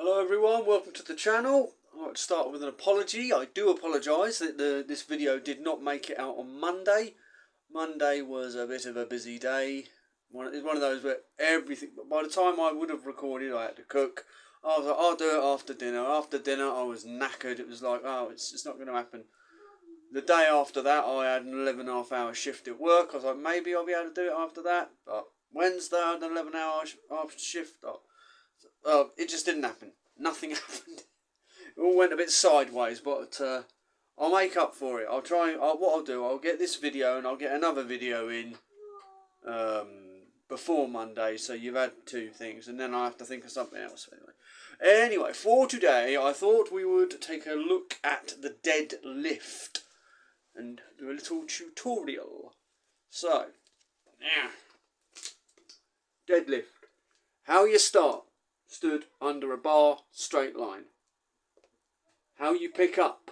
Hello everyone, welcome to the channel. I'd like to start with an apology. I do apologise that this video did not make it out on Monday. Monday was a bit of a busy day. It's one of those where everything, by the time I would have recorded, I had to cook. I was like, I'll do it after dinner. After dinner I was knackered. It was like, oh, it's not going to happen. The day after that I had an 11.5-hour shift at work. I was like, maybe I'll be able to do it after that. But Wednesday I had an 11-hour shift. It just didn't happen. Nothing happened. It all went a bit sideways, but I'll make up for it. I'll try. What I'll do, I'll get this video and I'll get another video in before Monday. So you've had two things, and then I have to think of something else. Anyway, for today, I thought we would take a look at the deadlift and do a little tutorial. So, yeah, deadlift. How you start. Stood under a bar, straight line. How you pick up.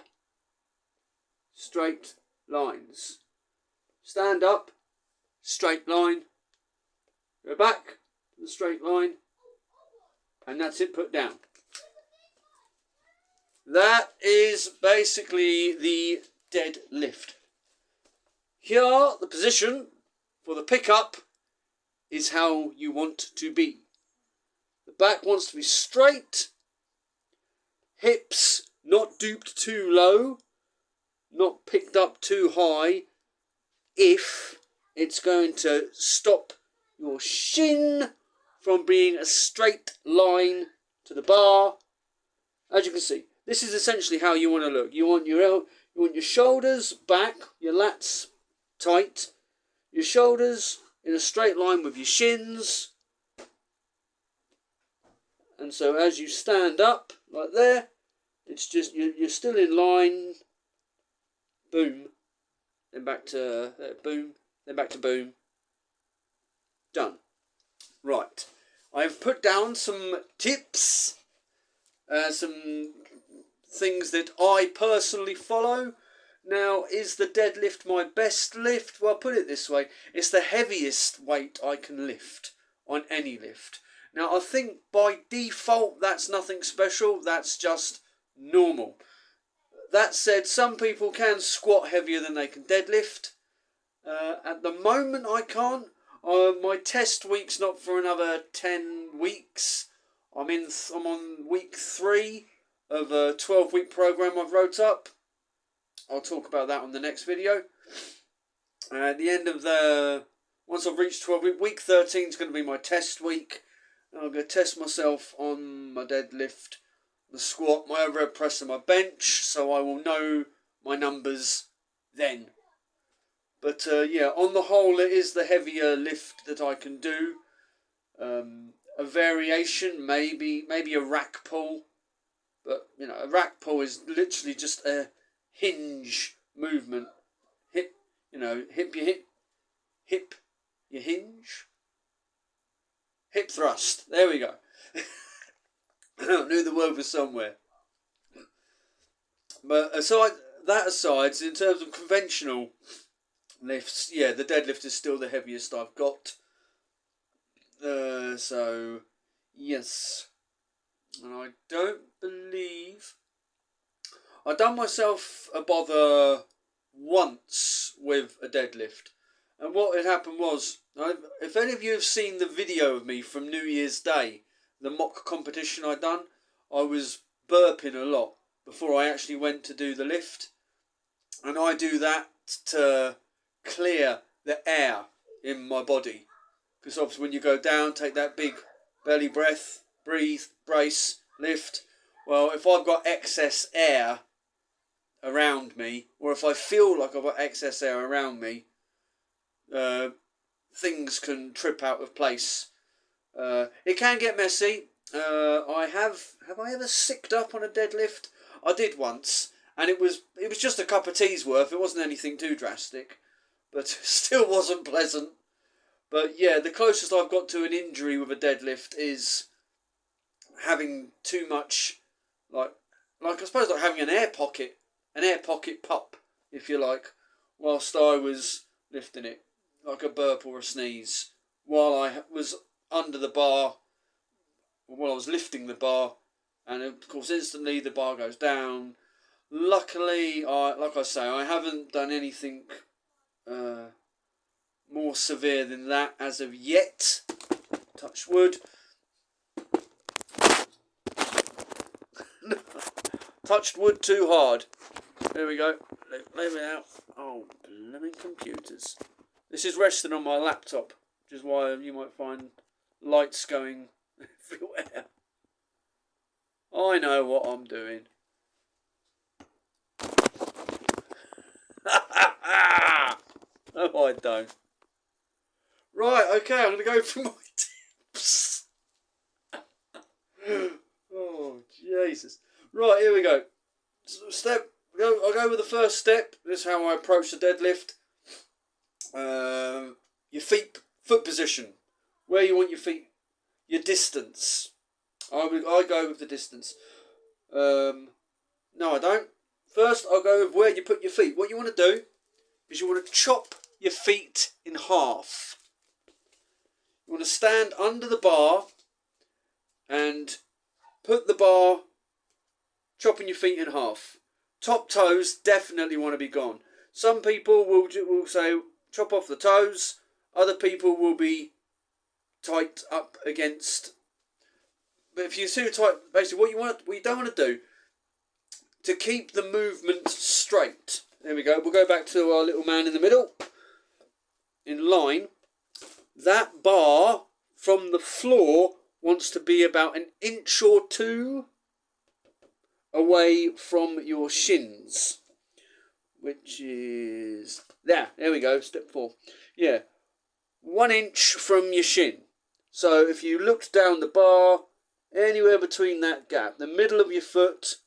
Straight lines. Stand up, straight line. Go back to the straight line. And that's it, put down. That is basically the deadlift. Here, the position for the pickup is how you want to be. The back wants to be straight, hips not duped too low, not picked up too high, if it's going to stop your shin from being a straight line to the bar. As you can see, this is essentially how you want to look. You want your shoulders back, your lats tight, your shoulders in a straight line with your shins. And so as you stand up, like there, it's just, you're still in line, boom, then back to boom, then back to boom, done. Right, I've put down some tips, some things that I personally follow. Now, is the deadlift my best lift? Well, put it this way, it's the heaviest weight I can lift on any lift. Now, I think by default, that's nothing special. That's just normal. That said, some people can squat heavier than they can deadlift. At the moment, I can't. My test week's not for another 10 weeks. I'm on week 3 of a 12-week program I've wrote up. I'll talk about that on the next video. At the end of once I've reached 12 week 13 is going to be my test week. I'm going to test myself on my deadlift, the squat, my overhead press and my bench, so I will know my numbers then. But yeah, on the whole, it is the heavier lift that I can do. A variation, maybe a rack pull. But, you know, a rack pull is literally just a hinge movement. Hip your hinge. Hip thrust. There we go. I knew the word was somewhere. But that aside, in terms of conventional lifts, yeah, the deadlift is still the heaviest I've got. So, yes. And I don't believe I've done myself a bother once with a deadlift. And what had happened was, if any of you have seen the video of me from New Year's Day, the mock competition I done, I was burping a lot before I actually went to do the lift. And I do that to clear the air in my body. Because obviously when you go down, take that big belly breath, breathe, brace, lift. Well, if I've got excess air around me, or if I feel like I've got excess air around me, things can trip out of place. It can get messy. Have I ever sicked up on a deadlift? I did once, and it was just a cup of tea's worth. It wasn't anything too drastic, but still wasn't pleasant. But yeah, the closest I've got to an injury with a deadlift is having too much, like I suppose like having an air pocket pop, if you like, whilst I was lifting it, like a burp or a sneeze, while I was under the bar, while I was lifting the bar, and of course instantly the bar goes down. Luckily, like I say, I haven't done anything more severe than that as of yet. Touch wood. Touched wood too hard. There we go. Leave it out. Oh, blooming computers. This is resting on my laptop, which is why you might find lights going everywhere. I know what I'm doing. No, I don't. Right, okay, I'm going to go for my tips. Oh, Jesus. Right, here we go. I'll go with the first step. This is how I approach the deadlift. Your foot position. Where you want your feet. Your distance. I go with the distance. No, I don't. First, I'll go with where you put your feet. What you want to do is you want to chop your feet in half. You want to stand under the bar and put the bar, chopping your feet in half. Top toes definitely want to be gone. Some people will say chop off the toes. Other people will be tight up against. But if you're too tight, basically what you don't want to do to keep the movement straight. There we go. We'll go back to our little man in the middle. In line. That bar from the floor wants to be about an inch or two away from your shins, which is there we go, step 4. Yeah, 1 inch from your shin. So if you looked down the bar, anywhere between that gap, the middle of your foot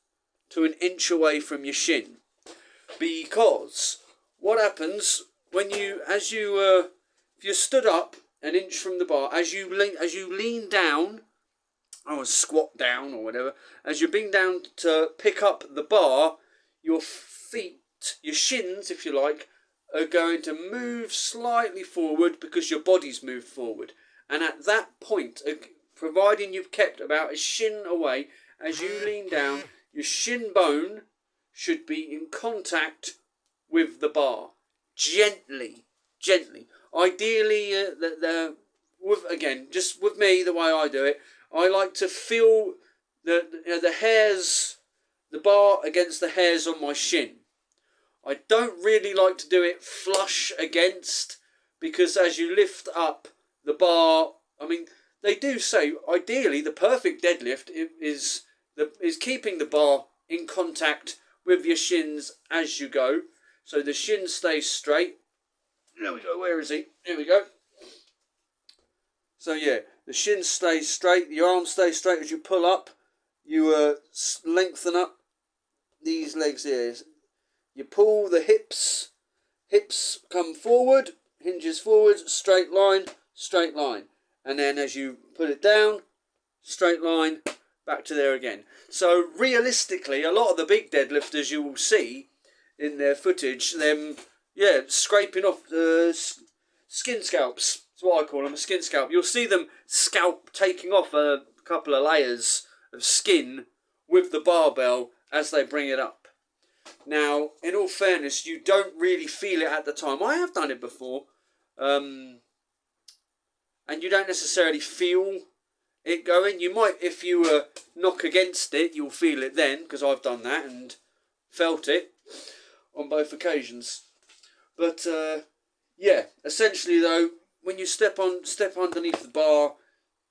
to 1 inch away from your shin. Because what happens when if you're stood up 1 inch from the bar, as you lean down, or squat down or whatever, as you're being down to pick up the bar, your feet, your shins, if you like, are going to move slightly forward because your body's moved forward. And at that point, providing you've kept about a shin away, as you lean down, your shin bone should be in contact with the bar. Gently. Ideally, just with me, the way I do it, I like to feel the hairs, the bar against the hairs on my shin. I don't really like to do it flush against, because as you lift up the bar, I mean, they do say ideally the perfect deadlift is keeping the bar in contact with your shins as you go, so the shin stays straight. There we go. Where is he? Here we go. So yeah, the shin stays straight, your arm stays straight as you pull up. You lengthen up these legs here. You pull the hips come forward, hinges forward, straight line. And then as you put it down, straight line, back to there again. So realistically, a lot of the big deadlifters you will see in their footage, them, scraping off skin scalps. That's what I call them, a skin scalp. You'll see them taking off a couple of layers of skin with the barbell as they bring it up. Now, in all fairness, you don't really feel it at the time. I have done it before, and you don't necessarily feel it going. You might, if you knock against it, you'll feel it then, because I've done that and felt it on both occasions. But essentially though, when you step underneath the bar,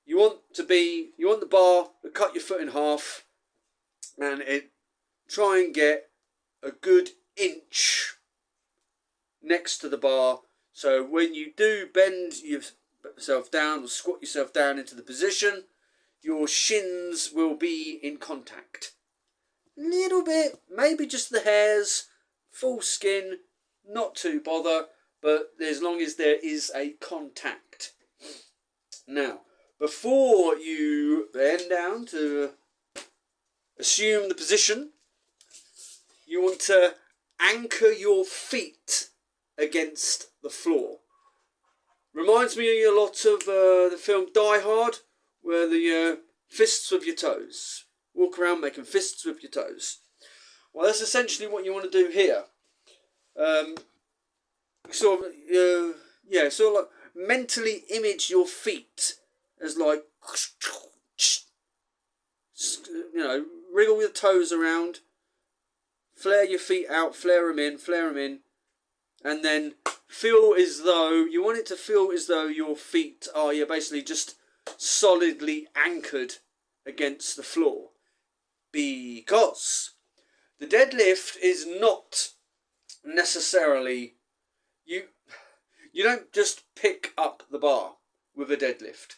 you want the bar to cut your foot in half, and try and get a good inch next to the bar. So when you do bend yourself down or squat yourself down into the position, your shins will be in contact. Little bit, maybe just the hairs, full skin, not too bother, but as long as there is a contact. Now, before you bend down to assume the position, you want to anchor your feet against the floor. Reminds me a lot of the film Die Hard, where the fists with your toes. Walk around making fists with your toes. Well, that's essentially what you want to do here. Sort of like mentally image your feet as like, wriggle your toes around, flare your feet out, flare them in, and then you want it to feel as though your feet are, you're basically just solidly anchored against the floor. Because the deadlift is not necessarily, you don't just pick up the bar with a deadlift.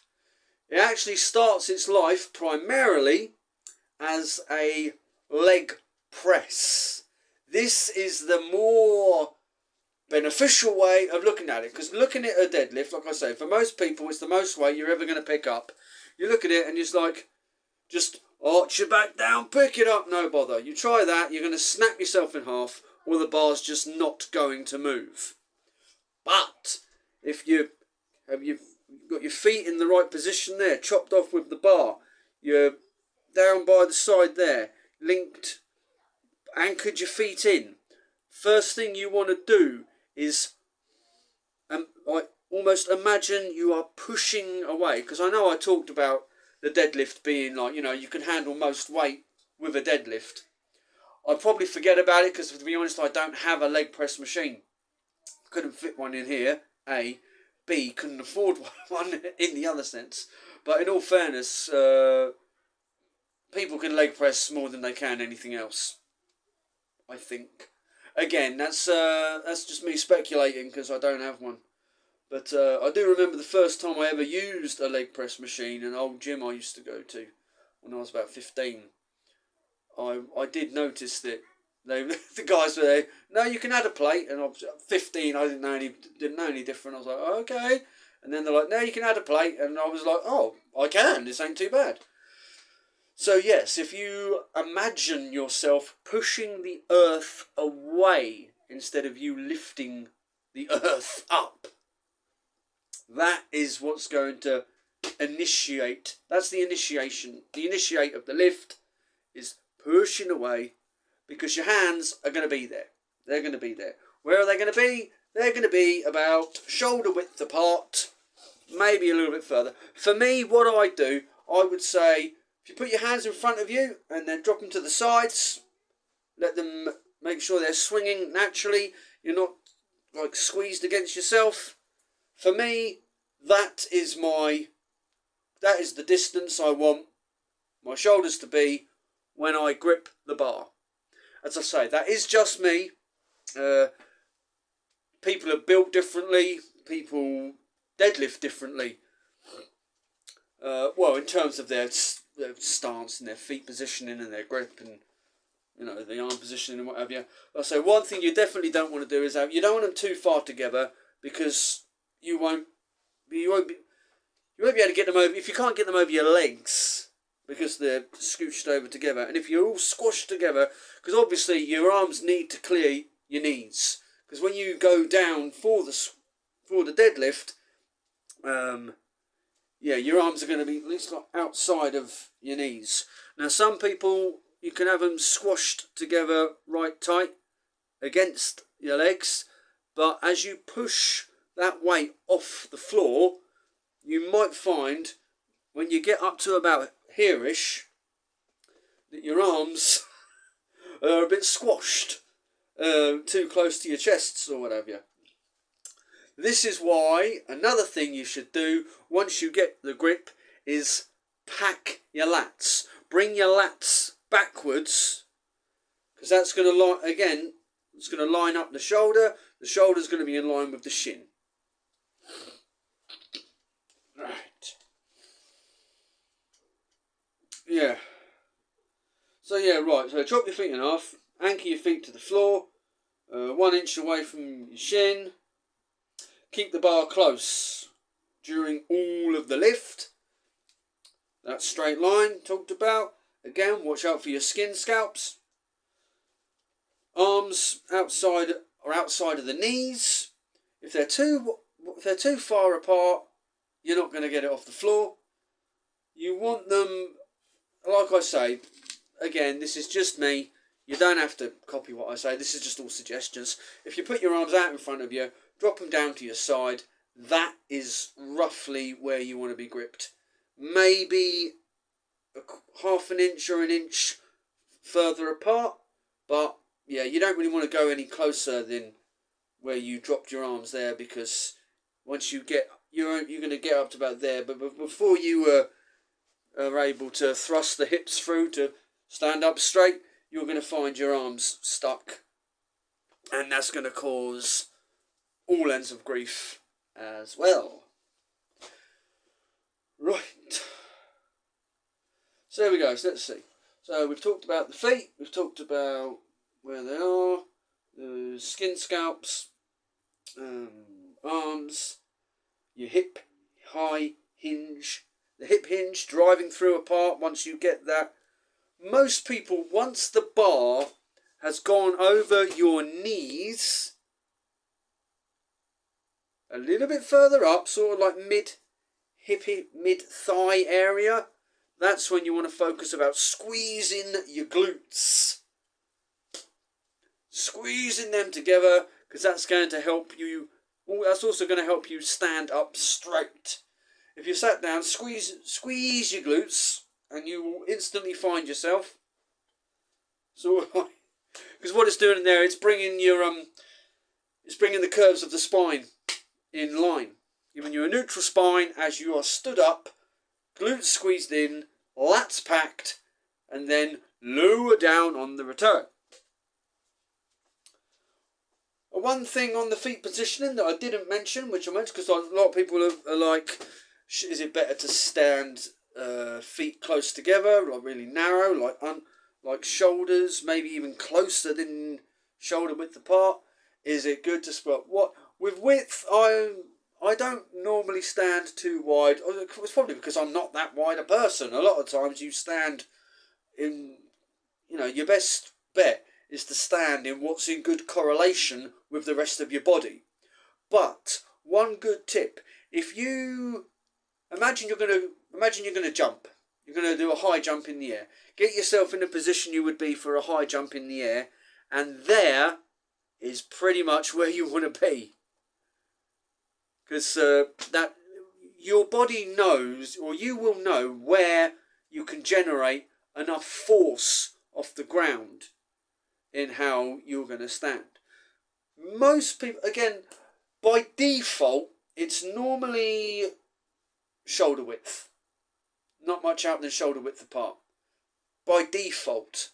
It actually starts its life primarily as a leg press. This is the more beneficial way of looking at it, because looking at a deadlift, like I say, for most people it's the most weight you're ever going to pick up. You look at it and it's like, just arch your back down, pick it up, no bother. You try that, you're going to snap yourself in half, or the bar's just not going to move. But if you've got your feet in the right position there, chopped off with the bar, you're down by the side there, linked, anchored your feet in, first thing you want to do is almost imagine you are pushing away, because I know I talked about the deadlift being like, you can handle most weight with a deadlift. I probably forget about it because, to be honest, I don't have a leg press machine. Couldn't fit one in here, A. B, couldn't afford one in the other sense. But in all fairness, people can leg press more than they can anything else, I think. Again, that's just me speculating because I don't have one. But I do remember the first time I ever used a leg press machine in an old gym I used to go to when I was about 15. I did notice that the guys were there, no, you can add a plate, and I was 15, I didn't know any different. I was like, oh, okay. And then they're like, no, you can add a plate, and I was like, oh, I can, this ain't too bad. So yes, if you imagine yourself pushing the earth away instead of you lifting the earth up, that is what's going to initiate. That's the initiation. The initiate of the lift is pushing away, because your hands are going to be there. They're going to be there. Where are they going to be? They're going to be about shoulder width apart, maybe a little bit further. For me, what I do, I would say, if you put your hands in front of you and then drop them to the sides, let them make sure they're swinging naturally. You're not like squeezed against yourself. For me, that is the distance I want my shoulders to be when I grip the bar. As I say, that is just me. People are built differently. People deadlift differently. In terms of their stance and their feet positioning and their grip and the arm positioning and what have you. So one thing you definitely don't want to do is you don't want them too far together, because you won't be able to get them over. If you can't get them over your legs, because they're scooched over together, and if you're all squashed together, because obviously your arms need to clear your knees, because when you go down for the deadlift, your arms are going to be at least like outside of your knees. Now some people, you can have them squashed together right tight against your legs, but as you push that weight off the floor, you might find when you get up to about here-ish that your arms are a bit squashed, too close to your chests or whatever. This is why another thing you should do once you get the grip is pack your lats. Bring your lats backwards, because that's going to it's going to line up the shoulder. The shoulder's going to be in line with the shin. Right. Yeah. So chop your feet in half, anchor your feet to the floor, 1 inch away from your shin. Keep the bar close during all of the lift. That straight line talked about. Again, watch out for your skin scalps. Arms outside of the knees. If they're too far apart, you're not going to get it off the floor. You want them, like I say, again, this is just me. You don't have to copy what I say. This is just all suggestions. If you put your arms out in front of you, drop them down to your side, that is roughly where you want to be gripped. Maybe half an inch or an inch further apart, but yeah, you don't really want to go any closer than where you dropped your arms there, because once you get, you're going to get up to about there, but before you are able to thrust the hips through to stand up straight, you're going to find your arms stuck, and that's going to cause all ends of grief as well. Right. So there we go. So let's see. So we've talked about the feet. We've talked about where they are. The skin scalps. Arms. Your hip high hinge. The hip hinge driving through a part. Once you get that. Most people, once the bar has gone over your knees, a little bit further up, sort of like mid-thigh area, that's when you want to focus about squeezing your glutes. Squeezing them together, because that's going to help you, that's also going to help you stand up straight. If you sat down, squeeze your glutes, and you will instantly find yourself sort of like, because what it's doing in there, it's bringing your it's bringing the curves of the spine in line, giving you a neutral spine as you are stood up, glutes squeezed in, lats packed, and then lower down on the return. One thing on the feet positioning that I didn't mention, which I mentioned because a lot of people are like, is it better to stand feet close together, like really narrow, like shoulders, maybe even closer than shoulder width apart? Is it good to split? What with width? I don't normally stand too wide. It's probably because I'm not that wide a person. A lot of times you stand in, your best bet is to stand in what's in good correlation with the rest of your body. But one good tip: if you imagine you're gonna jump, you're gonna do a high jump in the air. Get yourself in the position you would be for a high jump in the air, and there is pretty much where you want to be. Because that your body knows, or you will know, where you can generate enough force off the ground in how you're going to stand. Most people, again, by default, it's normally shoulder width. Not much out than shoulder width apart. By default,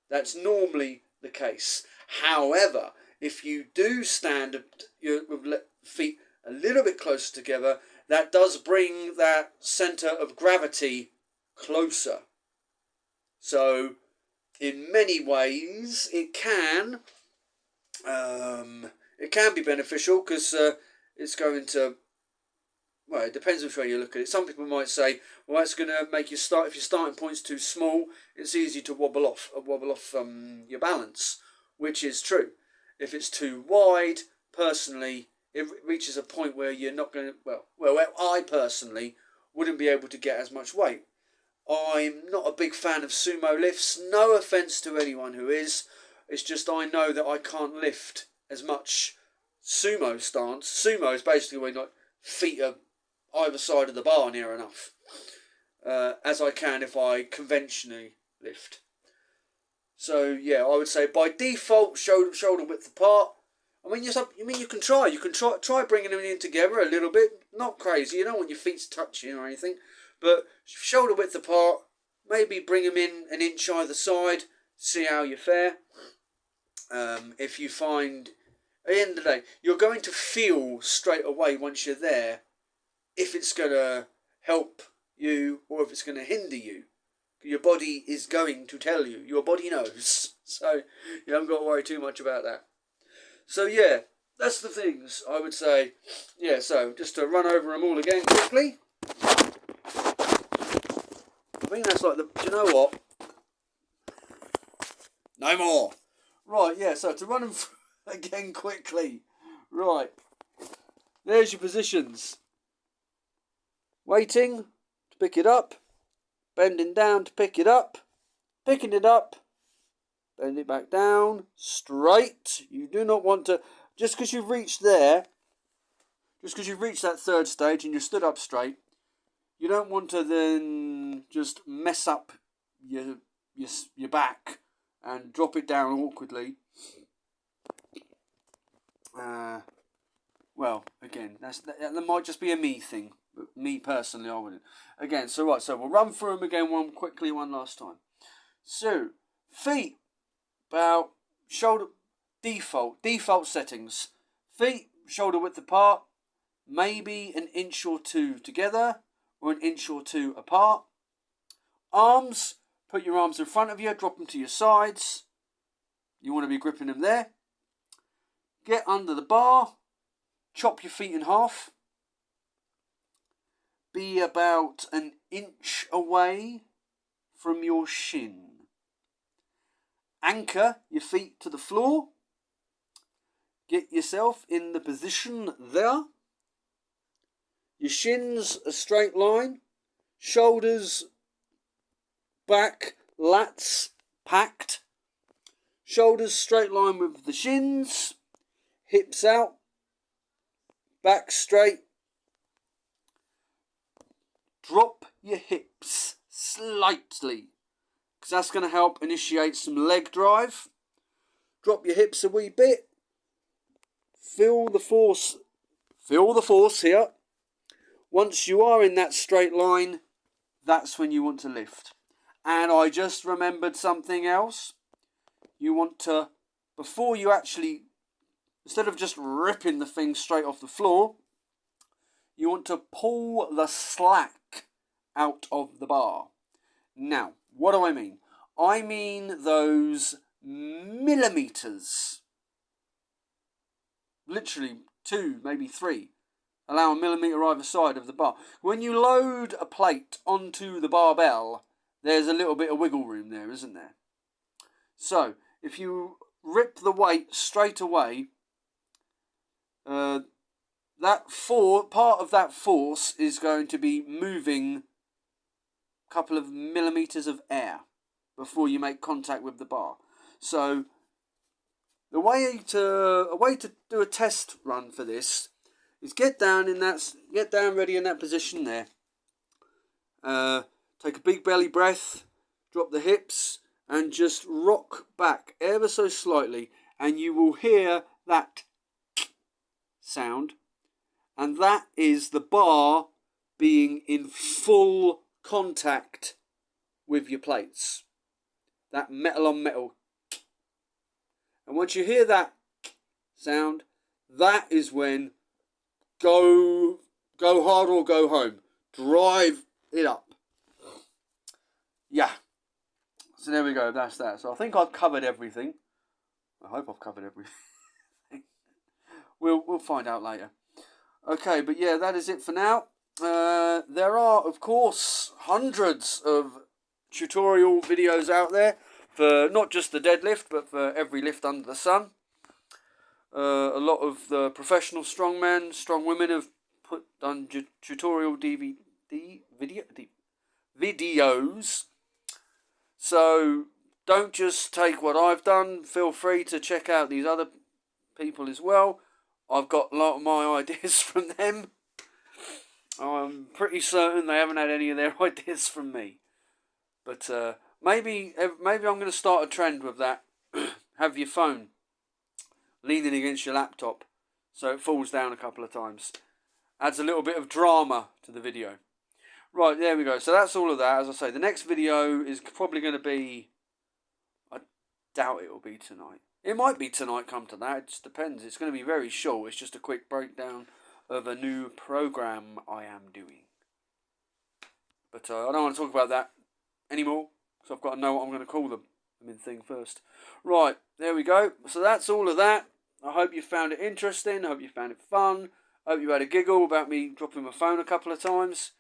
that's normally the case. However, if you do stand with feet a little bit closer together, that does bring that centre of gravity closer. So, in many ways, it can be beneficial, because it's going to, well, it depends which way you look at it. Some people might say, well, that's going to make you start, if your starting point's too small, it's easy to wobble off your balance, which is true. If it's too wide, personally, it reaches a point where you're not going to, where I personally wouldn't be able to get as much weight. I'm not a big fan of sumo lifts. No offence to anyone who is. It's just I know that I can't lift as much sumo stance. Sumo is basically when like feet are either side of the bar near enough, as I can if I conventionally lift. So yeah, I would say by default shoulder width apart. I mean, you can try. You can try bringing them in together a little bit. Not crazy. You don't want your feet touching or anything. But shoulder width apart. Maybe bring them in an inch either side. See how you fare. If you find, at the end of the day, you're going to feel straight away once you're there if it's going to help you or if it's going to hinder you. Your body is going to tell you. Your body knows. So you haven't got to worry too much about that. So yeah, that's the things I would say. Yeah, so just to run over them all again quickly. I think that's like do you know what? No more. Right, yeah, so to run them through again quickly. Right. There's your positions. Waiting to pick it up. Bending down to pick it up. picking it up, bend it back down, straight. You do not want to, just because you've reached there, just because you've reached that third stage and you're stood up straight, you don't want to then just mess up your back and drop it down awkwardly. Well, again, that might just be a me thing. But me personally, I wouldn't. Again, so we'll run through them again one last time. So, feet, about shoulder, default settings. Feet, shoulder width apart, maybe an inch or two together, or an inch or two apart. Arms, put your arms in front of you, drop them to your sides. You want to be gripping them there. Get under the bar, chop your feet in half. Be about an inch away from your shin. Anchor your feet to the floor. Get yourself in the position there. Your shins a straight line. Shoulders back, lats packed. Shoulders straight line with the shins. Hips out. Back straight. Drop your hips slightly, because that's going to help initiate some leg drive. Drop your hips a wee bit. Feel the force here. Once you are in that straight line, that's when you want to lift. And I just remembered something else. You want to, before you actually, instead of just ripping the thing straight off the floor, you want to pull the slack out of the bar. Now, what do I mean? I mean those millimeters. Literally 2, maybe 3. Allow a millimeter either side of the bar. When you load a plate onto the barbell, there's a little bit of wiggle room there, isn't there? So, if you rip the weight straight away, part of that force is going to be moving a couple of millimeters of air before you make contact with the bar. So a way to do a test run for this is get down ready in that position there. Take a big belly breath, drop the hips, and just rock back ever so slightly, and you will hear that sound. And that is the bar being in full contact with your plates. That metal on metal. And once you hear that sound, that is when go hard or go home. Drive it up. Yeah. So there we go, that's that. So I think I've covered everything. I hope I've covered everything. We'll find out later. Okay, but yeah, that is it for now. There are, of course, hundreds of tutorial videos out there for not just the deadlift, but for every lift under the sun. A lot of the professional strongmen, strong women have done tutorial videos. So don't just take what I've done. Feel free to check out these other people as well. I've got a lot of my ideas from them. I'm pretty certain they haven't had any of their ideas from me. But maybe I'm going to start a trend with that. Have your phone leaning against your laptop so it falls down a couple of times. Adds a little bit of drama to the video. Right, there we go. So that's all of that. As I say, the next video is probably going to be... I doubt it will be tonight. It might be tonight, come to that. It just depends. It's going to be very short. It's just a quick breakdown of a new program I am doing. But I don't want to talk about that anymore, because I've got to know what I'm going to call the thing first. Right, there we go. So that's all of that. I hope you found it interesting. I hope you found it fun. I hope you had a giggle about me dropping my phone a couple of times.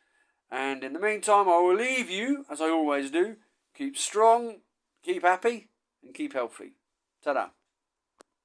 And in the meantime, I will leave you, as I always do. Keep strong, keep happy, and keep healthy. Ta-da.